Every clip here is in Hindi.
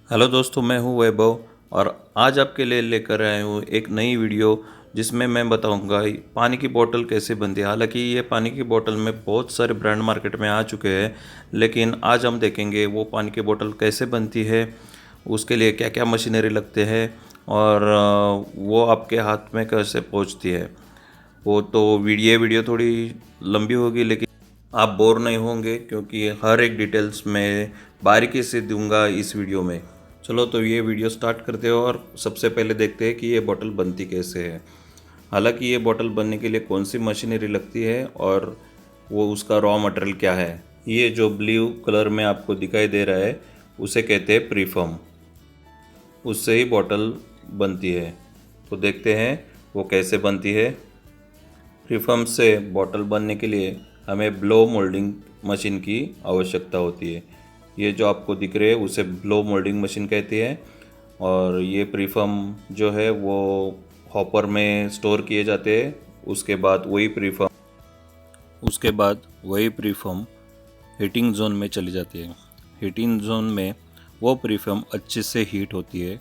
हेलो दोस्तों, मैं हूं वैभव और आज आपके लिए लेकर आया हूं एक नई वीडियो जिसमें मैं बताऊंगा पानी की बोतल कैसे बनती है। हालांकि ये पानी की बोतल में बहुत सारे ब्रांड मार्केट में आ चुके हैं, लेकिन आज हम देखेंगे वो पानी की बोतल कैसे बनती है, उसके लिए क्या क्या मशीनरी लगते हैं और वो आपके हाथ में कैसे पहुंचती है। वो तो वीडियो थोड़ी लंबी होगी, लेकिन आप बोर नहीं होंगे क्योंकि हर एक डिटेल्स मैं बारीकी से दूंगा इस वीडियो में। चलो तो ये वीडियो स्टार्ट करते हो और सबसे पहले देखते हैं कि ये बोतल बनती कैसे है। हालांकि ये बोतल बनने के लिए कौन सी मशीनरी लगती है और वो उसका रॉ मटेरियल क्या है। ये जो ब्लू कलर में आपको दिखाई दे रहा है उसे कहते हैं प्रीफर्म। उससे ही बोतल बनती है। तो देखते हैं वो कैसे बनती है। प्रीफर्म से बोतल बनने के लिए हमें ब्लो मोल्डिंग मशीन की आवश्यकता होती है। ये जो आपको दिख रहे हैं उसे ब्लो मोल्डिंग मशीन कहती है। और ये प्रीफर्म जो है वो हॉपर में स्टोर किए जाते हैं। उसके बाद वही प्रीफर्म हीटिंग जोन में चली जाती है। हीटिंग जोन में वो प्रीफर्म अच्छे से हीट होती है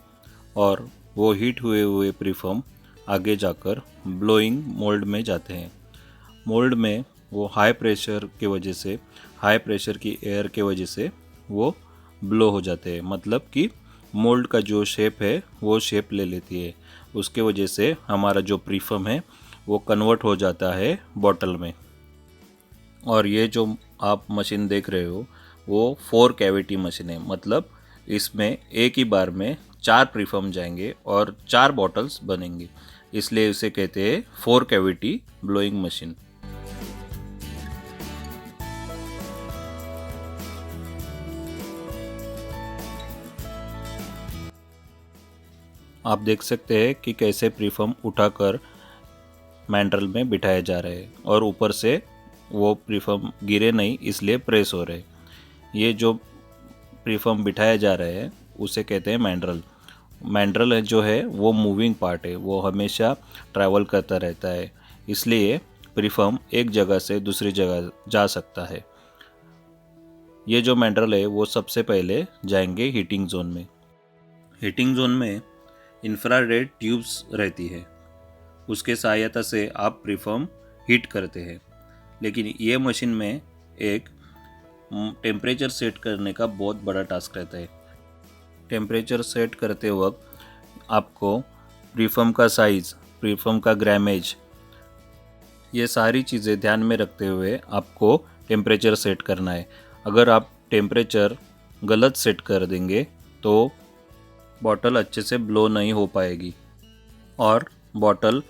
और वो हीट हुए हुए प्रीफर्म आगे जाकर ब्लोइंग मोल्ड में जाते हैं। मोल्ड में वो हाई प्रेशर की एयर के वजह से वो ब्लो हो जाते हैं। मतलब कि मोल्ड का जो शेप है वो शेप ले लेती है। उसके वजह से हमारा जो प्रीफर्म है वो कन्वर्ट हो जाता है बॉटल में। और ये जो आप मशीन देख रहे हो वो 4 कैविटी मशीन है। मतलब इसमें एक ही बार में 4 प्रीफर्म जाएंगे और 4 बॉटल्स बनेंगे, इसलिए इसे कहते हैं 4 कैविटी ब्लोइंग मशीन। आप देख सकते हैं कि कैसे प्रीफर्म उठाकर मैंड्रल में बिठाए जा रहे हैं और ऊपर से वो प्रीफर्म गिरे नहीं इसलिए प्रेस हो रहे। ये जो प्रीफर्म बिठाया जा रहे हैं उसे कहते हैं मैंड्रल। मैंड्रल जो है वो मूविंग पार्ट है, वो हमेशा ट्रैवल करता रहता है, इसलिए प्रीफर्म एक जगह से दूसरी जगह जा सकता है। ये जो मैंड्रल है वो सबसे पहले जाएंगे हीटिंग जोन में। हीटिंग जोन में इंफ्रारेड ट्यूब्स रहती है, उसके सहायता से आप प्रीफर्म हीट करते हैं। लेकिन ये मशीन में एक टेम्परेचर सेट करने का बहुत बड़ा टास्क रहता है। टेम्परेचर सेट करते वक्त आपको प्रीफर्म का साइज़, प्रीफर्म का ग्रामेज, ये सारी चीज़ें ध्यान में रखते हुए आपको टेम्परेचर सेट करना है। अगर आप टेम्परेचर गलत सेट कर देंगे तो बॉटल अच्छे से ब्लो नहीं हो पाएगी और बॉटल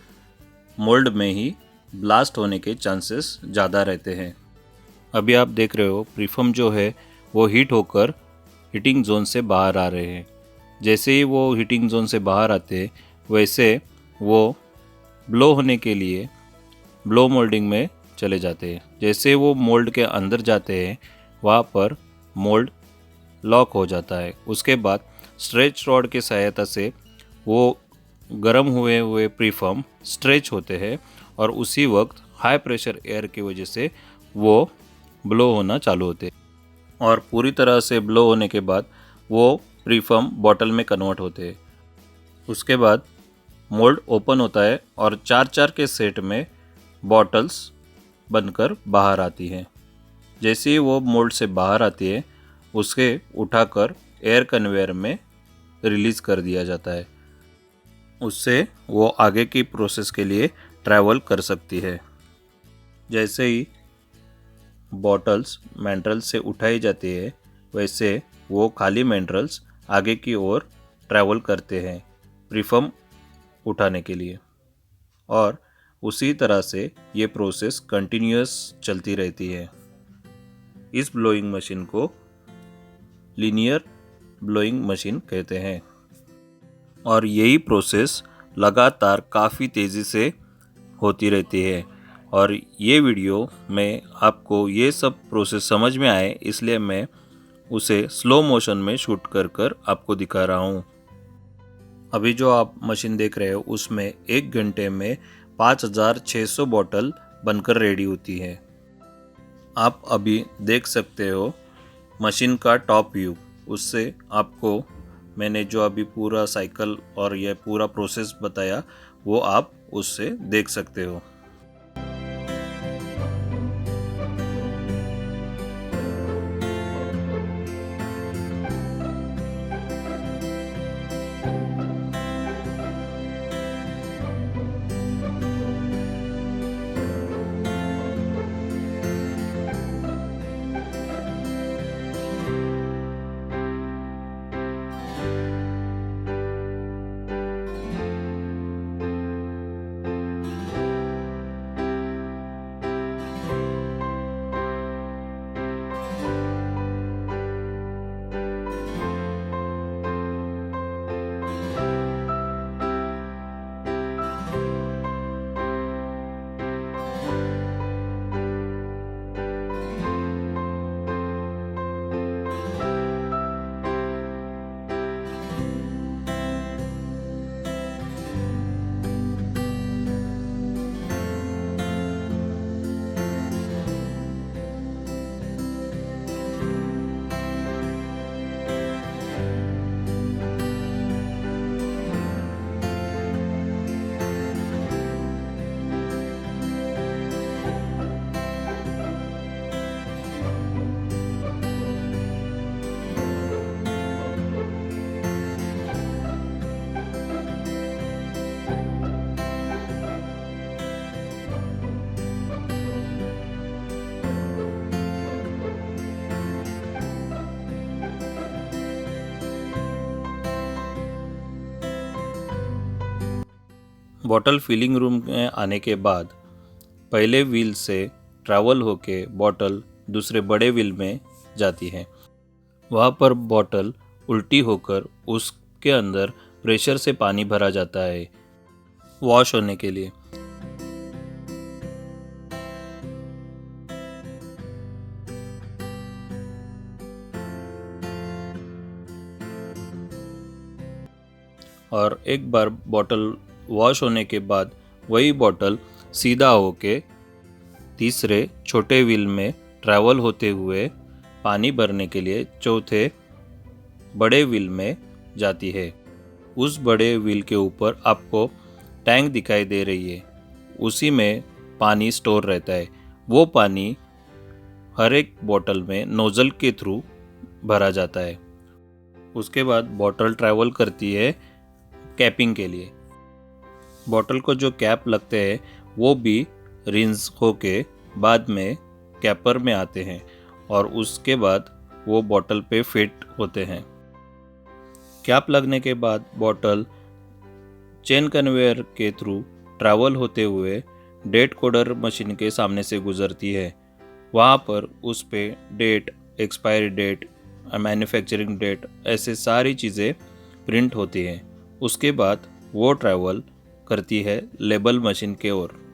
मोल्ड में ही ब्लास्ट होने के चांसेस ज़्यादा रहते हैं। अभी आप देख रहे हो प्रीफर्म जो है वो हीट होकर हीटिंग जोन से बाहर आ रहे हैं। जैसे ही वो हीटिंग जोन से बाहर आते हैं वैसे वो ब्लो होने के लिए ब्लो मोल्डिंग में चले जाते हैं। जैसे वो मोल्ड के अंदर जाते हैं वहाँ पर मोल्ड लॉक हो जाता है। उसके बाद स्ट्रेच रॉड की सहायता से वो गर्म हुए हुए प्रीफर्म स्ट्रेच होते हैं और उसी वक्त हाई प्रेशर एयर की वजह से वो ब्लो होना चालू होते हैं और पूरी तरह से ब्लो होने के बाद वो प्रीफर्म बॉटल में कन्वर्ट होते हैं। उसके बाद मोल्ड ओपन होता है और 4-4 के सेट में बॉटल्स बनकर बाहर आती हैं। जैसे ही वो मोल्ड से बाहर आती है उसे उठाकर एयर कन्वेयर में रिलीज़ कर दिया जाता है। उससे वो आगे की प्रोसेस के लिए ट्रैवल कर सकती है। जैसे ही बॉटल्स मैंड्रल से उठाई जाती है वैसे वो खाली मैंड्रल्स आगे की ओर ट्रैवल करते हैं प्रीफर्म उठाने के लिए। और उसी तरह से ये प्रोसेस कंटिन्यूअस चलती रहती है। इस ब्लोइंग मशीन को लीनियर ब्लोइंग मशीन कहते हैं और यही प्रोसेस लगातार काफ़ी तेज़ी से होती रहती है। और ये वीडियो में आपको ये सब प्रोसेस समझ में आए इसलिए मैं उसे स्लो मोशन में शूट कर कर आपको दिखा रहा हूँ। अभी जो आप मशीन देख रहे हो उसमें 1 घंटे में 5600 बॉटल बनकर रेडी होती है। आप अभी देख सकते हो मशीन का टॉप व्यू, उससे आपको मैंने जो अभी पूरा साइकिल और यह पूरा प्रोसेस बताया वो आप उससे देख सकते हो। बॉटल फिलिंग रूम में आने के बाद पहले व्हील से ट्रैवल होके बॉटल दूसरे बड़े व्हील में जाती है। वहाँ पर बॉटल उल्टी होकर उसके अंदर प्रेशर से पानी भरा जाता है वॉश होने के लिए। और एक बार बॉटल वॉश होने के बाद वही बॉटल सीधा होके तीसरे छोटे व्हील में ट्रैवल होते हुए पानी भरने के लिए चौथे बड़े व्हील में जाती है। उस बड़े व्हील के ऊपर आपको टैंक दिखाई दे रही है, उसी में पानी स्टोर रहता है। वो पानी हर एक बॉटल में नोज़ल के थ्रू भरा जाता है। उसके बाद बॉटल ट्रैवल करती है कैपिंग के लिए। बॉटल को जो कैप लगते हैं वो भी रिंस होके बाद में कैपर में आते हैं और उसके बाद वो बॉटल पे फिट होते हैं। कैप लगने के बाद बॉटल चेन कन्वेयर के थ्रू ट्रैवल होते हुए डेट कोडर मशीन के सामने से गुजरती है। वहाँ पर उस पे date, expiry date, manufacturing date ऐसे सारी चीज़ें प्रिंट होती हैं। उसके बाद वो ट्रैवल करती है लेबल मशीन के ओर।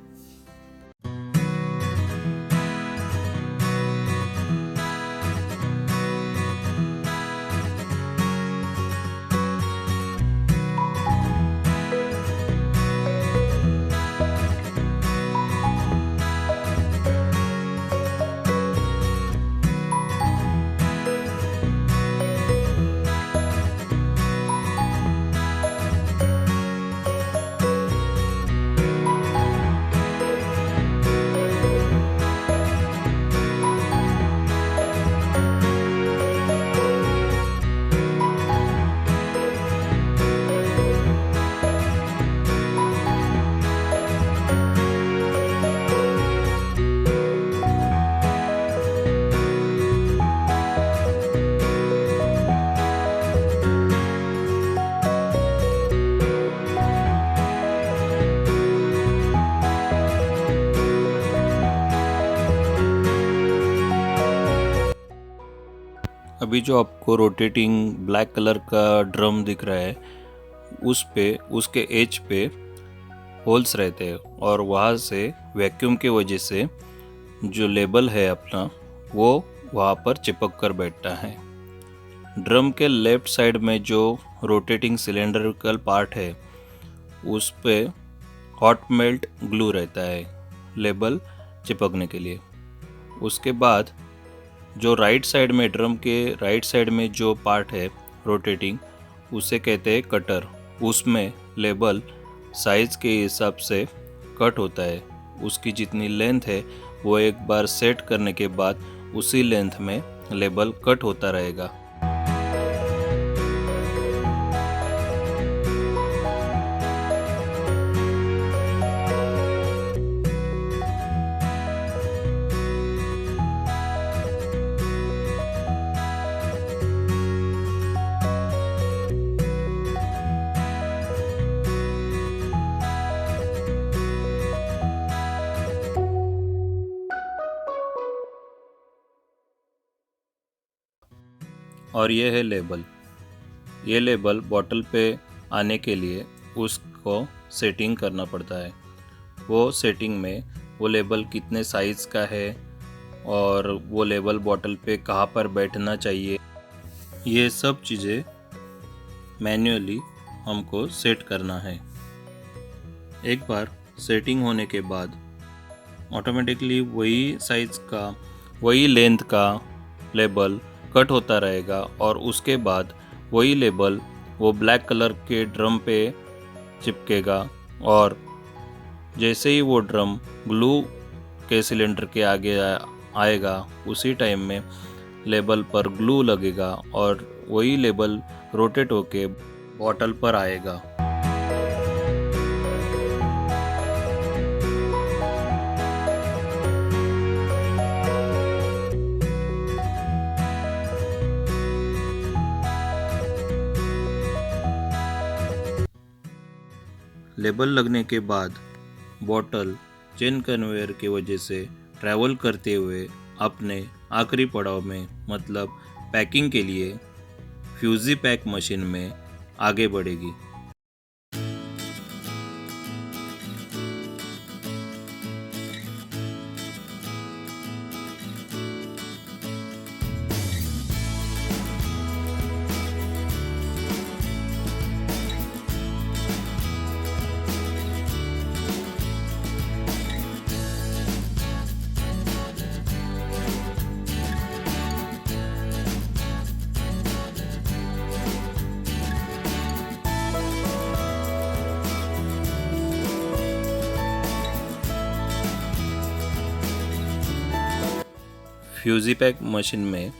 अभी जो आपको रोटेटिंग ब्लैक कलर का ड्रम दिख रहा है उस पे उसके एज पे होल्स रहते हैं और वहाँ से वैक्यूम की वजह से जो लेबल है अपना वो वहाँ पर चिपक कर बैठता है। ड्रम के लेफ्ट साइड में जो रोटेटिंग सिलेंड्रिकल पार्ट है उस पे हॉट मेल्ट ग्लू रहता है लेबल चिपकने के लिए। उसके बाद जो राइट साइड में ड्रम के राइट साइड में जो पार्ट है रोटेटिंग उसे कहते हैं कटर। उसमें लेबल साइज के हिसाब से कट होता है। उसकी जितनी लेंथ है वो एक बार सेट करने के बाद उसी लेंथ में लेबल कट होता रहेगा। और ये है लेबल। ये लेबल बॉटल पे आने के लिए उसको सेटिंग करना पड़ता है। वो सेटिंग में वो लेबल कितने साइज़ का है और वो लेबल बॉटल पे कहाँ पर बैठना चाहिए, ये सब चीज़ें मैन्युअली हमको सेट करना है। एक बार सेटिंग होने के बाद ऑटोमेटिकली वही साइज़ का, वही लेंथ का लेबल कट होता रहेगा और उसके बाद वही लेबल वो ब्लैक कलर के ड्रम पे चिपकेगा। और जैसे ही वो ड्रम ग्लू के सिलेंडर के आगे आएगा उसी टाइम में लेबल पर ग्लू लगेगा और वही लेबल रोटेट होके बॉटल पर आएगा। लेबल लगने के बाद बॉटल चेन कन्वेयर की वजह से ट्रैवल करते हुए अपने आखिरी पड़ाव में मतलब पैकिंग के लिए फ्यूजी पैक मशीन में आगे बढ़ेगी। फ्यूजी पैक मशीन में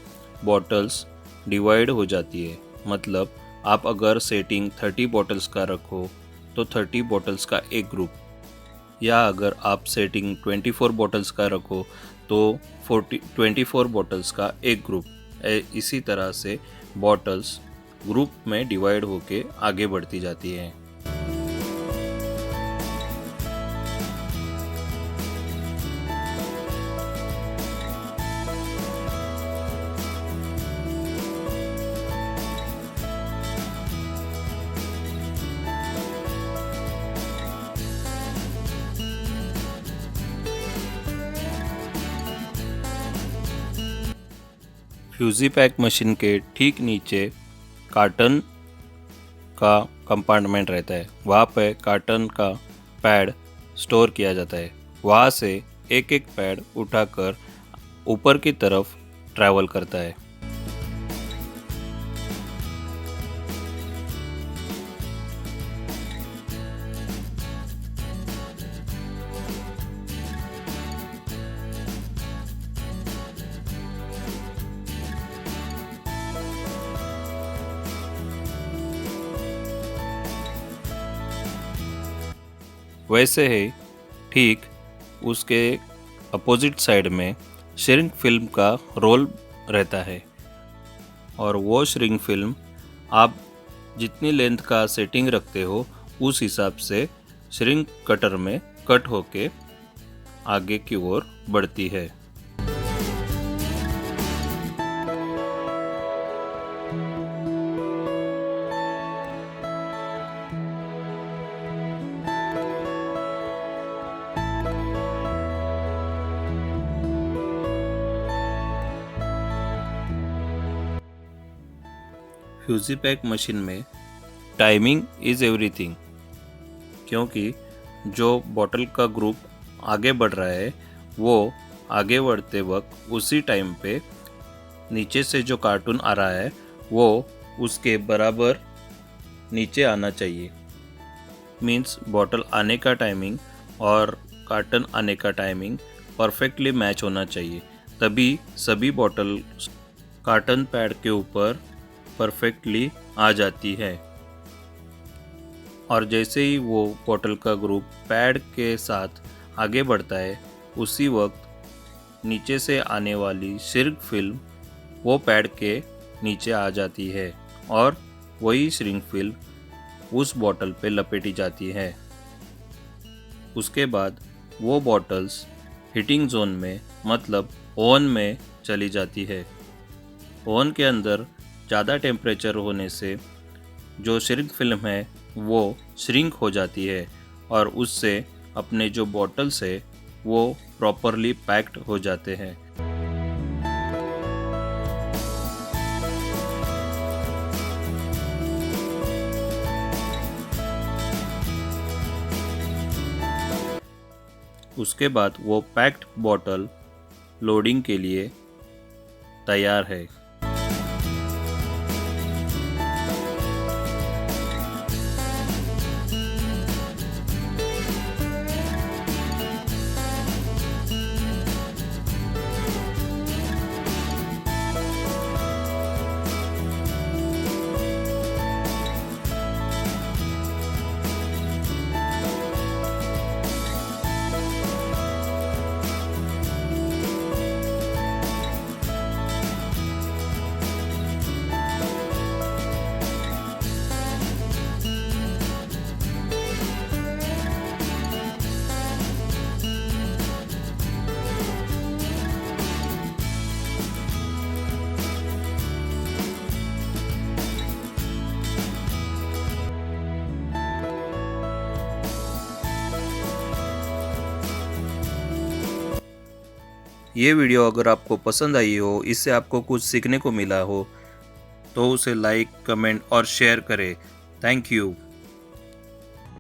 बॉटल्स डिवाइड हो जाती है। मतलब आप अगर सेटिंग 30 बॉटल्स का रखो तो 30 बॉटल्स का एक ग्रुप, या अगर आप सेटिंग 24 बॉटल्स का रखो तो 24 बॉटल्स का एक ग्रुप। इसी तरह से बॉटल्स ग्रुप में डिवाइड होके आगे बढ़ती जाती हैं। फ्यूजी पैक मशीन के ठीक नीचे कार्टन का कंपार्टमेंट रहता है। वहाँ पे कार्टन का पैड स्टोर किया जाता है। वहाँ से एक एक पैड उठाकर ऊपर की तरफ ट्रैवल करता है। वैसे ही ठीक उसके अपोजिट साइड में श्रिंक फिल्म का रोल रहता है। और वो श्रिंक फिल्म आप जितनी लेंथ का सेटिंग रखते हो उस हिसाब से श्रिंक कटर में कट होके आगे की ओर बढ़ती है। फ्यूजी पैक मशीन में टाइमिंग इज़ एवरीथिंग, क्योंकि जो बॉटल का ग्रुप आगे बढ़ रहा है वो आगे बढ़ते वक्त उसी टाइम पे नीचे से जो कार्टून आ रहा है वो उसके बराबर नीचे आना चाहिए। मीन्स बॉटल आने का टाइमिंग और कार्टन आने का टाइमिंग परफेक्टली मैच होना चाहिए, तभी सभी बॉटल कार्टन पैड के ऊपर परफेक्टली आ जाती है। और जैसे ही वो बॉटल का ग्रुप पैड के साथ आगे बढ़ता है, उसी वक्त नीचे से आने वाली श्रिंक फिल्म वो पैड के नीचे आ जाती है और वही श्रिंक फिल्म उस बॉटल पे लपेटी जाती है। उसके बाद वो बॉटल्स हीटिंग जोन में मतलब ओवन में चली जाती है। ओवन के अंदर ज़्यादा टेम्परेचर होने से जो श्रिंक फिल्म है वो श्रिंक हो जाती है और उससे अपने जो बॉटल्स है वो प्रॉपरली पैक्ड हो जाते हैं। उसके बाद वो पैक्ड बॉटल लोडिंग के लिए तैयार है। ये वीडियो अगर आपको पसंद आई हो, इससे आपको कुछ सीखने को मिला हो, तो उसे लाइक, कमेंट और शेयर करें। Thank you.